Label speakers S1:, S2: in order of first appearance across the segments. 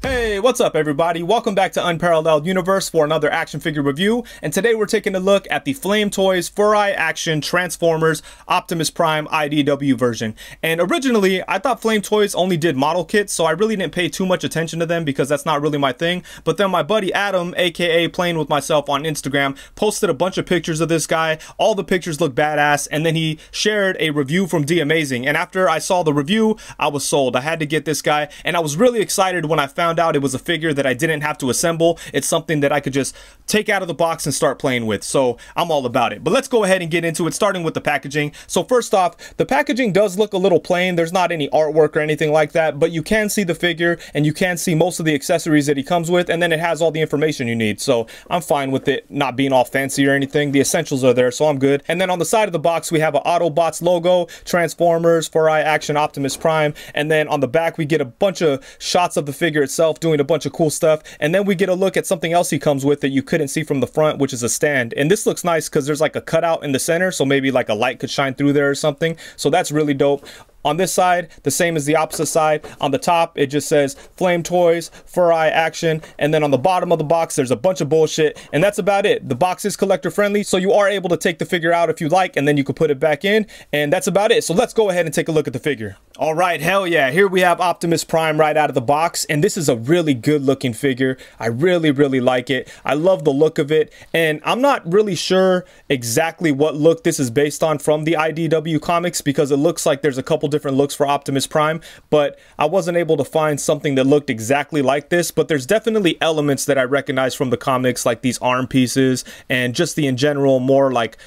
S1: Hey, what's up everybody? Welcome back to Unparalleled Universe for another action figure review, and today we're taking a look at the FlameToys Furai Action Transformers Optimus Prime IDW version. And originally, I thought FlameToys only did model kits, so I really didn't pay too much attention to them because that's not really my thing. But then my buddy Adam, aka Playing With Myself on Instagram, posted a bunch of pictures of this guy. All the pictures look badass, and then he shared a review from D Amazing. And after I saw the review, I was sold. I had to get this guy, and I was really excited when I found out it was a figure that I didn't have to assemble. It's something that I could just take out of the box and start playing with, so I'm all about it. But let's go ahead and get into it, starting with the packaging. So first off, the packaging does look a little plain. There's not any artwork or anything like that, but you can see the figure and you can see most of the accessories that he comes with, and then it has all the information you need, so I'm fine with it not being all fancy or anything. The essentials are there, so I'm good. And then on the side of the box we have an Autobots logo, Transformers, Furai Action Optimus Prime, and then on the back we get a bunch of shots of the figure itself doing a bunch of cool stuff, and then we get a look at something else he comes with that you couldn't see from the front, which is a stand. And this looks nice because there's like a cutout in the center, so maybe like a light could shine through there or something, so that's really dope. On this side, the same as the opposite side. On the top, it just says FlameToys, Furai Action, and then on the bottom of the box, there's a bunch of bullshit, and that's about it. The box is collector friendly, so you are able to take the figure out if you like, and then you can put it back in, and that's about it. So let's go ahead and take a look at the figure. All right, hell yeah, here we have Optimus Prime right out of the box, and this is a really good looking figure. I really like it. I love the look of it, and I'm not really sure exactly what look this is based on from the IDW comics, because it looks like there's a couple different looks for Optimus Prime, but I wasn't able to find something that looked exactly like this. But there's definitely elements that I recognize from the comics, like these arm pieces and just the in general more like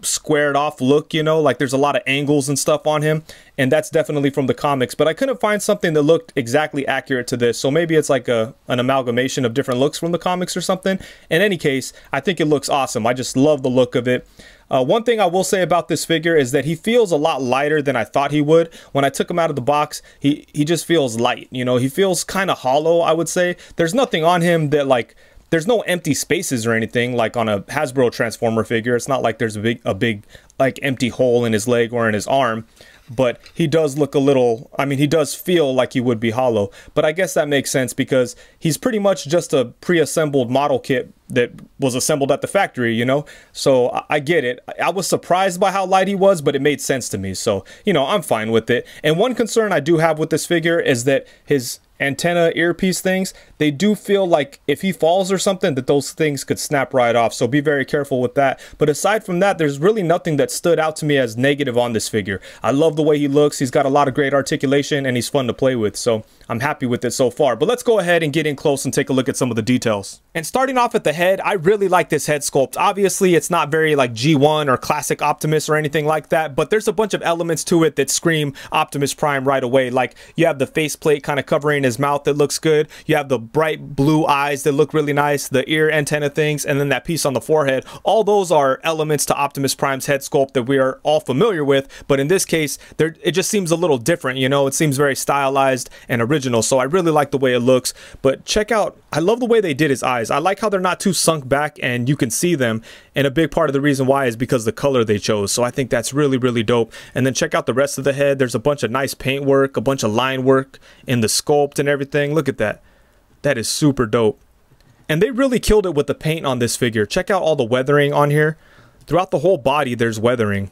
S1: squared off look, you know, like there's a lot of angles and stuff on him, and that's definitely from the comics. But I couldn't find something that looked exactly accurate to this, so maybe it's like an amalgamation of different looks from the comics or something. In any case, I think it looks awesome. I just love the look of it. One thing I will say about this figure is that he feels a lot lighter than I thought he would. When I took him out of the box, he just feels light, you know. He feels kind of hollow, I would say. There's nothing on him that, like, there's no empty spaces or anything like on a Hasbro Transformer figure. It's not like there's a big like empty hole in his leg or in his arm, but he does look a little, I mean, he does feel like he would be hollow, but I guess that makes sense because he's pretty much just a pre-assembled model kit that was assembled at the factory, you know. So I get it. I was surprised by how light he was, but it made sense to me, so, you know, I'm fine with it. And one concern I do have with this figure is that his antenna earpiece things, they do feel like if he falls or something that those things could snap right off, so be very careful with that. But aside from that, there's really nothing that stood out to me as negative on this figure. I love the way he looks. He's got a lot of great articulation and he's fun to play with, so I'm happy with it so far. But let's go ahead and get in close and take a look at some of the details. And starting off at the head, I really like this head sculpt. Obviously it's not very like G1 or classic Optimus or anything like that, but there's a bunch of elements to it that scream Optimus Prime right away. Like you have the faceplate kind of covering his mouth that looks good, you have the bright blue eyes that look really nice, the ear antenna things, and then that piece on the forehead. All those are elements to Optimus Prime's head sculpt that we are all familiar with, but in this case it just seems a little different, you know. It seems very stylized and original, so I really like the way it looks. But check out, I love the way they did his eyes. I like how they're not too sunk back and you can see them, and a big part of the reason why is because the color they chose, so I think that's really dope. And then check out the rest of the head. There's a bunch of nice paint work, a bunch of line work in the sculpt and everything. Look at that. That is super dope. And they really killed it with the paint on this figure. Check out all the weathering on here. Throughout the whole body there's weathering,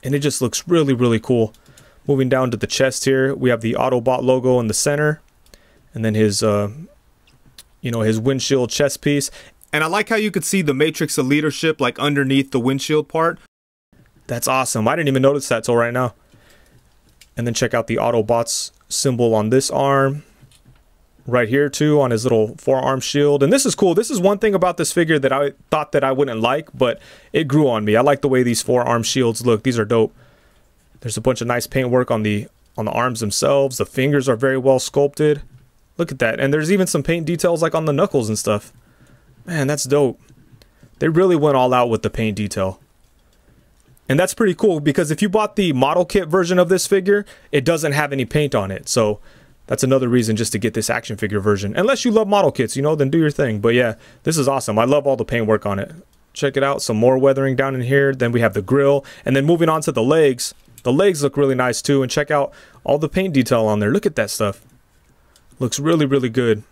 S1: and it just looks really cool. Moving down to the chest here, we have the Autobot logo in the center, and then his you know, his windshield chest piece. And I like how you could see the matrix of leadership like underneath the windshield part. That's awesome. I didn't even notice that till right now. And then check out the Autobots symbol on this arm, right here too, on his little forearm shield. And this is cool. This is one thing about this figure that I thought that I wouldn't like, but it grew on me. I like the way these forearm shields look. These are dope. There's a bunch of nice paint work on the arms themselves. The fingers are very well sculpted. Look at that. And there's even some paint details like on the knuckles and stuff. Man, that's dope. They really went all out with the paint detail. And that's pretty cool because if you bought the model kit version of this figure, it doesn't have any paint on it. So that's another reason just to get this action figure version. Unless you love model kits, you know, then do your thing. But yeah, this is awesome. I love all the paint work on it. Check it out. Some more weathering down in here. Then we have the grill. And then moving on to the legs. The legs look really nice too. And check out all the paint detail on there. Look at that stuff. Looks really, really good.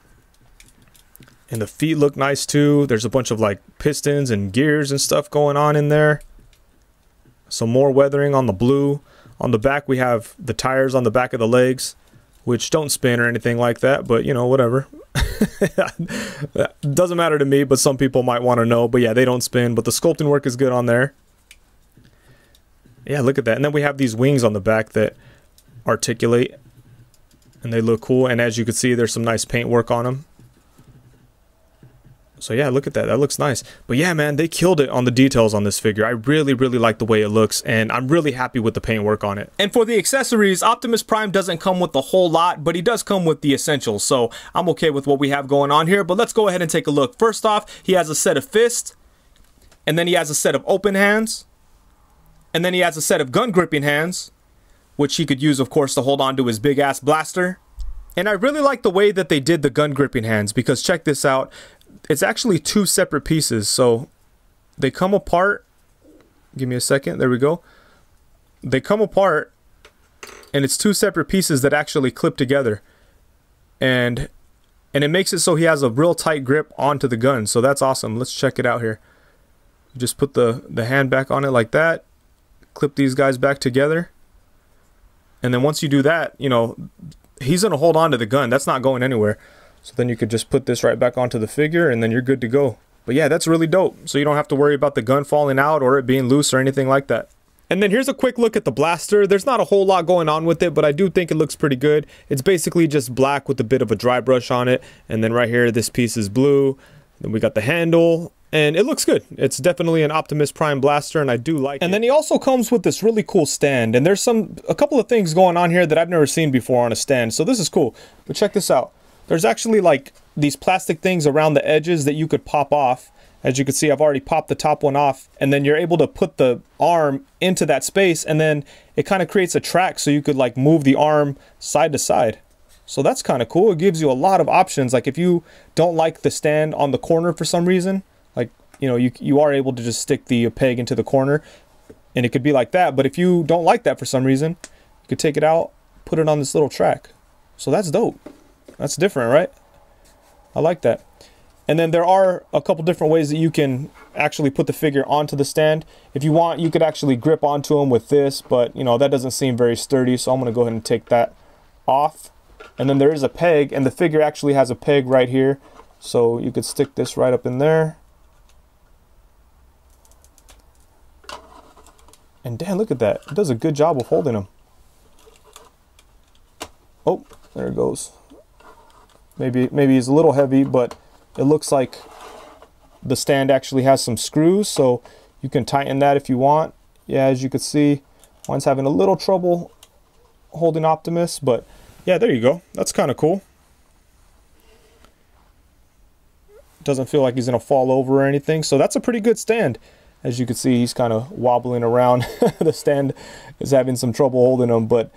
S1: And the feet look nice too. There's a bunch of like pistons and gears and stuff going on in there. Some more weathering on the blue. On the back we have the tires on the back of the legs, which don't spin or anything like that, but you know, whatever. Doesn't matter to me, but some people might want to know. But yeah, they don't spin, but the sculpting work is good on there. Yeah, look at that. And then we have these wings on the back that articulate, and they look cool. And as you can see, there's some nice paint work on them. So yeah, look at that. That looks nice. But yeah, man, they killed it on the details on this figure. I really, really like the way it looks, and I'm really happy with the paint work on it. And for the accessories, Optimus Prime doesn't come with a whole lot, but he does come with the essentials. So I'm okay with what we have going on here, but let's go ahead and take a look. First off, he has a set of fists, and then he has a set of open hands, and then he has a set of gun gripping hands, which he could use, of course, to hold on to his big ass blaster. And I really like the way that they did the gun gripping hands, because check this out. It's actually two separate pieces, so they come apart. Give me a second. There we go. They come apart, and it's two separate pieces that actually clip together, and it makes it so he has a real tight grip onto the gun. So that's awesome. Let's check it out here. Just put the hand back on it like that. Clip these guys back together, and then once you do that, you know, he's gonna hold on to the gun. That's not going anywhere. So then you could just put this right back onto the figure, and then you're good to go. But yeah, that's really dope. So you don't have to worry about the gun falling out or it being loose or anything like that. And then here's a quick look at the blaster. There's not a whole lot going on with it, but I do think it looks pretty good. It's basically just black with a bit of a dry brush on it. And then right here, this piece is blue. Then we got the handle, and it looks good. It's definitely an Optimus Prime blaster, and I do like it. And then he also comes with this really cool stand. And there's a couple of things going on here that I've never seen before on a stand. So this is cool. But check this out. There's actually like these plastic things around the edges that you could pop off. As you can see, I've already popped the top one off, and then you're able to put the arm into that space, and then it kind of creates a track so you could like move the arm side to side. So that's kind of cool. It gives you a lot of options. Like if you don't like the stand on the corner for some reason, like, you know, you are able to just stick the peg into the corner, and it could be like that. But if you don't like that for some reason, you could take it out, put it on this little track. So that's dope. That's different, right? I like that. And then there are a couple different ways that you can actually put the figure onto the stand. If you want, you could actually grip onto him with this, but you know, that doesn't seem very sturdy, so I'm going to go ahead and take that off. And then there is a peg, and the figure actually has a peg right here, so you could stick this right up in there. And damn, look at that. It does a good job of holding him. Oh, there it goes. Maybe he's a little heavy, but it looks like the stand actually has some screws, so you can tighten that if you want. Yeah, as you can see, mine's having a little trouble holding Optimus, but yeah, there you go. That's kind of cool. Doesn't feel like he's gonna fall over or anything, so that's a pretty good stand. As you can see, he's kind of wobbling around. The stand is having some trouble holding him, but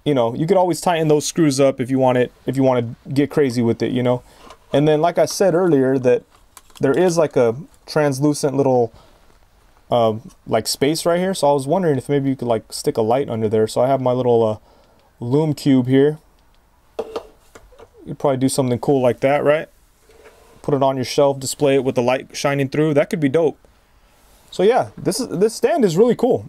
S1: you know, you could always tighten those screws up if you want it, if you want to get crazy with it, you know. And then, like I said earlier, that there is like a translucent little like space right here. So I was wondering if maybe you could like stick a light under there. So I have my little loom cube here. You'd probably do something cool like that, right? Put it on your shelf, display it with the light shining through. That could be dope. So yeah, this stand is really cool.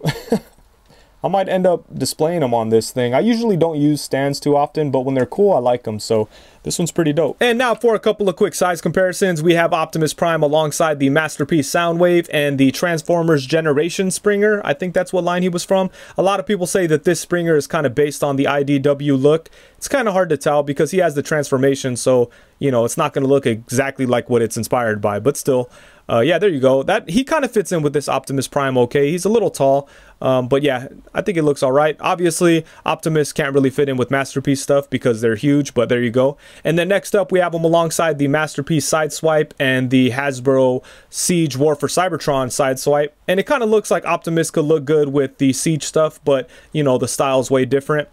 S1: I might end up displaying them on this thing. I usually don't use stands too often, but when they're cool, I like them. So this one's pretty dope. And now for a couple of quick size comparisons, we have Optimus Prime alongside the Masterpiece Soundwave and the Transformers Generation Springer. I think that's what line he was from. A lot of people say that this Springer is kind of based on the IDW look. It's kind of hard to tell because he has the transformation, so you know, it's not going to look exactly like what it's inspired by, but still. Yeah, there you go. That he kind of fits in with this Optimus Prime okay. He's a little tall, but yeah, I think it looks all right. Obviously, Optimus can't really fit in with Masterpiece stuff because they're huge, but there you go. And then next up, we have him alongside the Masterpiece Sideswipe and the Hasbro Siege War for Cybertron Sideswipe. And it kind of looks like Optimus could look good with the Siege stuff, but, you know, the style's way different.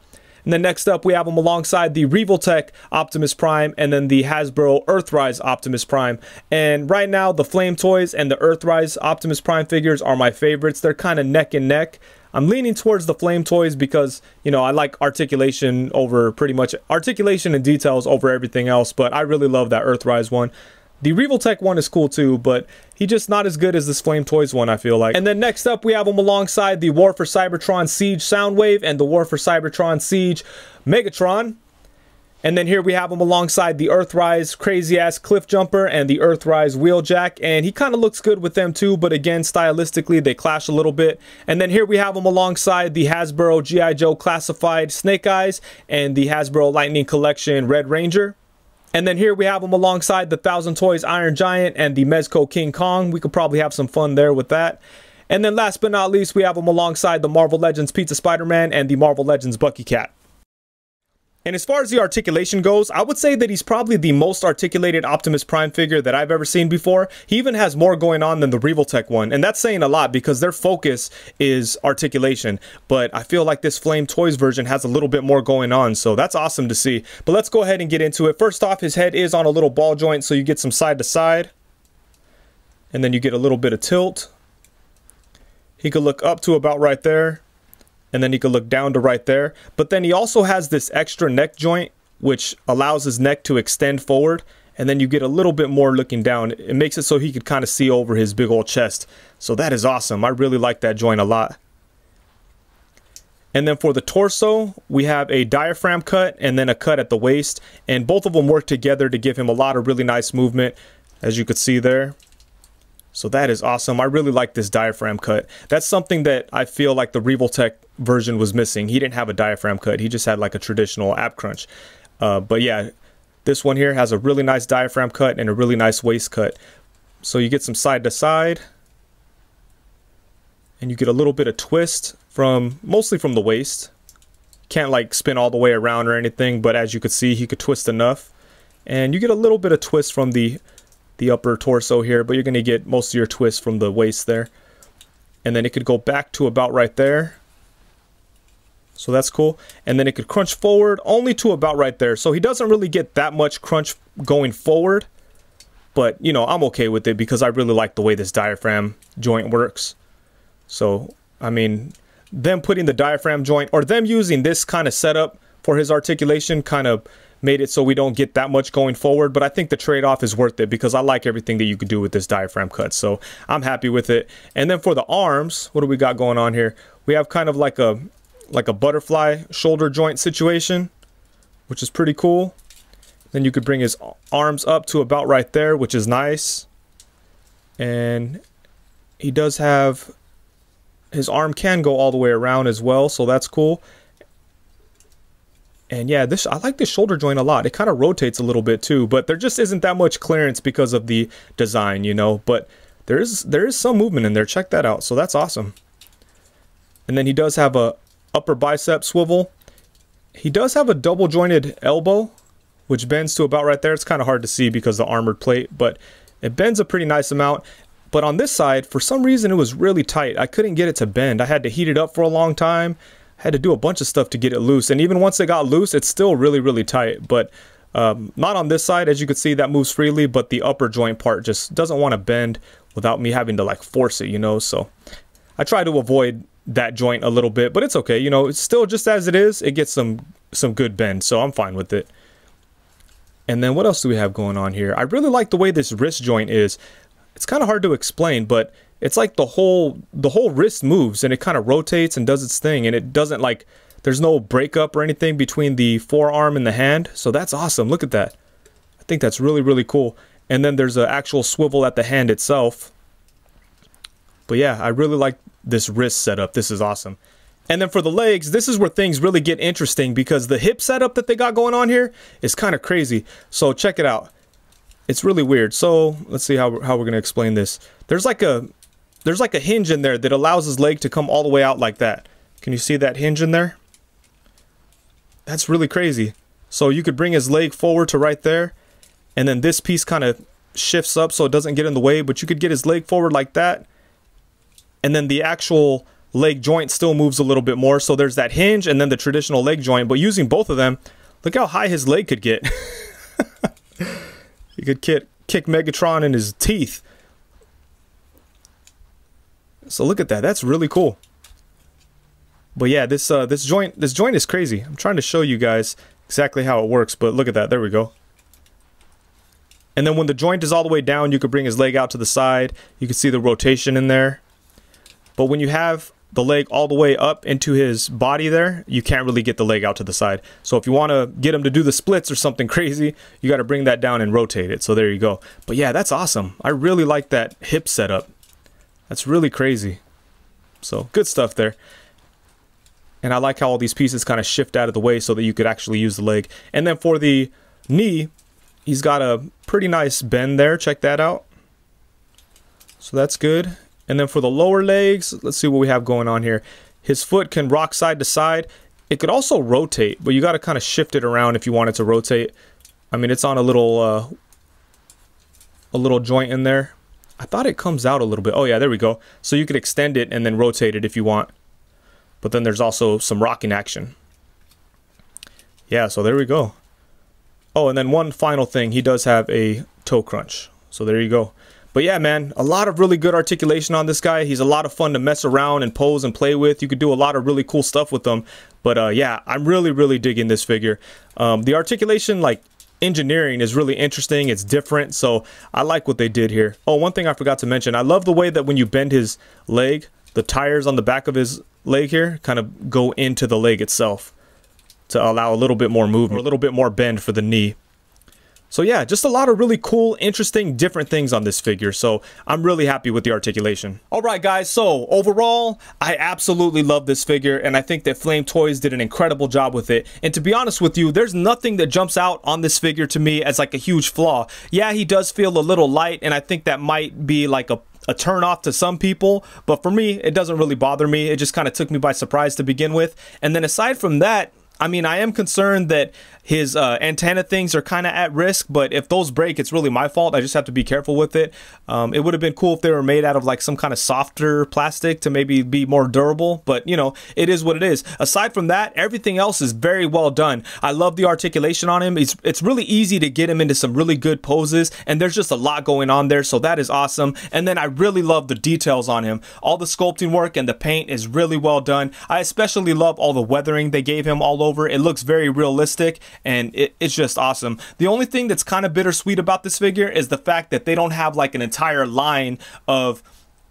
S1: And then next up, we have him alongside the Revoltech Optimus Prime and then the Hasbro Earthrise Optimus Prime. And right now, the FlameToys and the Earthrise Optimus Prime figures are my favorites. They're kind of neck and neck. I'm leaning towards the FlameToys because, you know, I like articulation over pretty much articulation and details over everything else, but I really love that Earthrise one. The Revoltech one is cool too, but he's just not as good as this FlameToys one, I feel like. And then next up, we have him alongside the War for Cybertron Siege Soundwave and the War for Cybertron Siege Megatron. And then here we have him alongside the Earthrise Crazy Ass Cliff Jumper and the Earthrise Wheeljack. And he kind of looks good with them too, but again, stylistically, they clash a little bit. And then here we have him alongside the Hasbro G.I. Joe Classified Snake Eyes and the Hasbro Lightning Collection Red Ranger. And then here we have him alongside the Thousand Toys Iron Giant and the Mezco King Kong. We could probably have some fun there with that. And then last but not least, we have him alongside the Marvel Legends Pizza Spider-Man and the Marvel Legends Bucky Cat. And as far as the articulation goes, I would say that he's probably the most articulated Optimus Prime figure that I've ever seen before. He even has more going on than the Revoltech one, and that's saying a lot because their focus is articulation. But I feel like this FlameToys version has a little bit more going on, so that's awesome to see. But let's go ahead and get into it. First off, his head is on a little ball joint, so you get some side to side, and then you get a little bit of tilt. He could look up to about right there. And then he could look down to right there. But then he also has this extra neck joint, which allows his neck to extend forward. And then you get a little bit more looking down. It makes it so he could kind of see over his big old chest. So that is awesome. I really like that joint a lot. And then for the torso, we have a diaphragm cut and then a cut at the waist. And both of them work together to give him a lot of really nice movement, as you could see there. So that is awesome. I really like this diaphragm cut. That's something that I feel like the Revoltech version was missing. He didn't have a diaphragm cut. He just had like a traditional ab crunch. But yeah, this one here has a really nice diaphragm cut and a really nice waist cut. So you get some side to side. And you get a little bit of twist mostly from the waist. Can't like spin all the way around or anything, but as you could see, he could twist enough. And you get a little bit of twist from the upper torso here, but you're going to get most of your twist from the waist there. And then it could go back to about right there. So that's cool. And then it could crunch forward only to about right there. So he doesn't really get that much crunch going forward. But, you know, I'm okay with it because I really like the way this diaphragm joint works. So, I mean, them putting the diaphragm joint or them using this kind of setup for his articulation kind of made it so we don't get that much going forward, but I think the trade-off is worth it because I like everything that you could do with this diaphragm cut, so I'm happy with it. And then for the arms, what do we got going on here? We have kind of like a butterfly shoulder joint situation, which is pretty cool. Then you could bring his arms up to about right there, which is nice. And he does have, his arm can go all the way around as well, so that's cool. And yeah, I like this shoulder joint a lot. It kind of rotates a little bit too, but there just isn't that much clearance because of the design, you know. But there is some movement in there. Check that out. So that's awesome. And then he does have a upper bicep swivel. He does have a double jointed elbow, which bends to about right there. It's kind of hard to see because of the armored plate, but it bends a pretty nice amount. But on this side, for some reason, it was really tight. I couldn't get it to bend. I had to heat it up for a long time. Had to do a bunch of stuff to get it loose, and even once it got loose, it's still really tight. But not on this side, as you can see, that moves freely, but the upper joint part just doesn't want to bend without me having to like force it, you know. So I try to avoid that joint a little bit, but it's okay, you know. It's still just as it is. It gets some good bend, so I'm fine with it. And then what else do we have going on here? I really like the way this wrist joint is. It's kind of hard to explain, but it's like the whole wrist moves and it kind of rotates and does its thing, and it doesn't like, there's no breakup or anything between the forearm and the hand. So that's awesome. Look at that. I think that's really cool. And then there's an actual swivel at the hand itself. But yeah, I really like this wrist setup. This is awesome. And then for the legs, this is where things really get interesting because the hip setup that they got going on here is kind of crazy. So check it out. It's really weird. So let's see how we're going to explain this. There's like a hinge in there that allows his leg to come all the way out like that. Can you see that hinge in there? That's really crazy. So you could bring his leg forward to right there, and then this piece kind of shifts up so it doesn't get in the way, but you could get his leg forward like that, and then the actual leg joint still moves a little bit more. So there's that hinge and then the traditional leg joint, but using both of them, look how high his leg could get. You could kick Megatron in his teeth. So look at that. That's really cool. But yeah, this joint is crazy. I'm trying to show you guys exactly how it works, but look at that. There we go. And then when the joint is all the way down, you could bring his leg out to the side. You can see the rotation in there. But when you have the leg all the way up into his body there, you can't really get the leg out to the side. So if you want to get him to do the splits or something crazy, you got to bring that down and rotate it. So there you go. But yeah, that's awesome. I really like that hip setup. That's really crazy. So good stuff there. And I like how all these pieces kind of shift out of the way so that you could actually use the leg. And then for the knee, he's got a pretty nice bend there. Check that out. So that's good. And then for the lower legs, let's see what we have going on here. His foot can rock side to side. It could also rotate, but you got to kind of shift it around if you want it to rotate. I mean, it's on a little joint in there. I thought it comes out a little bit. Oh yeah, there we go. So you could extend it and then rotate it if you want. But then there's also some rocking action. Yeah, so there we go. Oh, and then one final thing. He does have a toe crunch. So there you go. But yeah, man, a lot of really good articulation on this guy. He's a lot of fun to mess around and pose and play with. You could do a lot of really cool stuff with him. But yeah, I'm really digging this figure. The articulation, like, engineering is really interesting. It's different, so I like what they did here. Oh, one thing I forgot to mention. I love the way that when you bend his leg, the tires on the back of his leg here kind of go into the leg itself to allow a little bit more movement, or a little bit more bend for the knee. So yeah, just a lot of really cool, interesting, different things on this figure. So I'm really happy with the articulation. All right, guys. So overall, I absolutely love this figure, and I think that FlameToys did an incredible job with it. And to be honest with you, there's nothing that jumps out on this figure to me as like a huge flaw. Yeah, he does feel a little light, and I think that might be like a turn off to some people, but for me, it doesn't really bother me. It just kind of took me by surprise to begin with. And then aside from that, I mean, I am concerned that his antenna things are kind of at risk, but if those break, it's really my fault. I just have to be careful with it. It would have been cool if they were made out of like some kind of softer plastic to maybe be more durable, but you know, it is what it is. Aside from that, everything else is very well done. I love the articulation on him. It's really easy to get him into some really good poses, and there's just a lot going on there, so that is awesome. And then I really love the details on him. All the sculpting work and the paint is really well done. I especially love all the weathering they gave him all over. It looks very realistic, and it's just awesome. The only thing that's kind of bittersweet about this figure is the fact that they don't have like an entire line of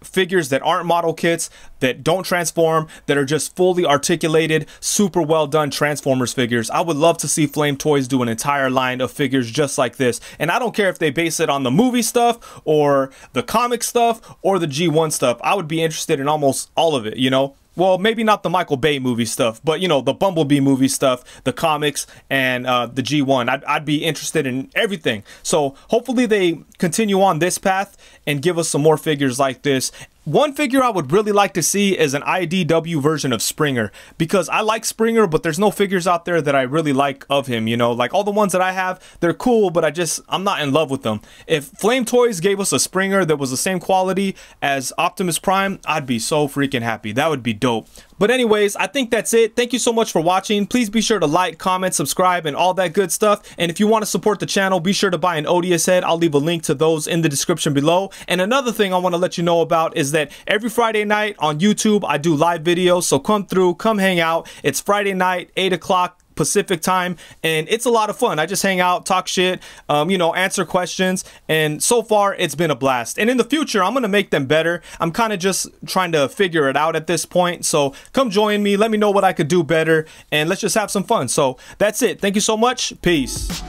S1: figures that aren't model kits, that don't transform, that are just fully articulated, super well done Transformers figures. I would love to see FlameToys do an entire line of figures just like this. And I don't care if they base it on the movie stuff or the comic stuff or the G1 stuff. I would be interested in almost all of it, you know? Well, maybe not the Michael Bay movie stuff, but, you know, the Bumblebee movie stuff, the comics, and the G1. I'd be interested in everything. So hopefully they continue on this path and give us some more figures like this. One figure I would really like to see is an IDW version of Springer, because I like Springer, but there's no figures out there that I really like of him, you know, like all the ones that I have, they're cool, but I'm not in love with them. If FlameToys gave us a Springer that was the same quality as Optimus Prime, I'd be so freaking happy. That would be dope. But anyways, I think that's it. Thank you so much for watching. Please be sure to like, comment, subscribe, and all that good stuff. And if you want to support the channel, be sure to buy an Odious head. I'll leave a link to those in the description below. And another thing I want to let you know about is that every Friday night on YouTube, I do live videos. So come through, come hang out. It's Friday night, 8 o'clock. Pacific time, and it's a lot of fun. I just hang out, talk shit, you know, answer questions, and so far it's been a blast. And in the future, I'm gonna make them better. I'm kind of just trying to figure it out at this point, so come join me, let me know what I could do better, and let's just have some fun. So that's it. Thank you so much. Peace.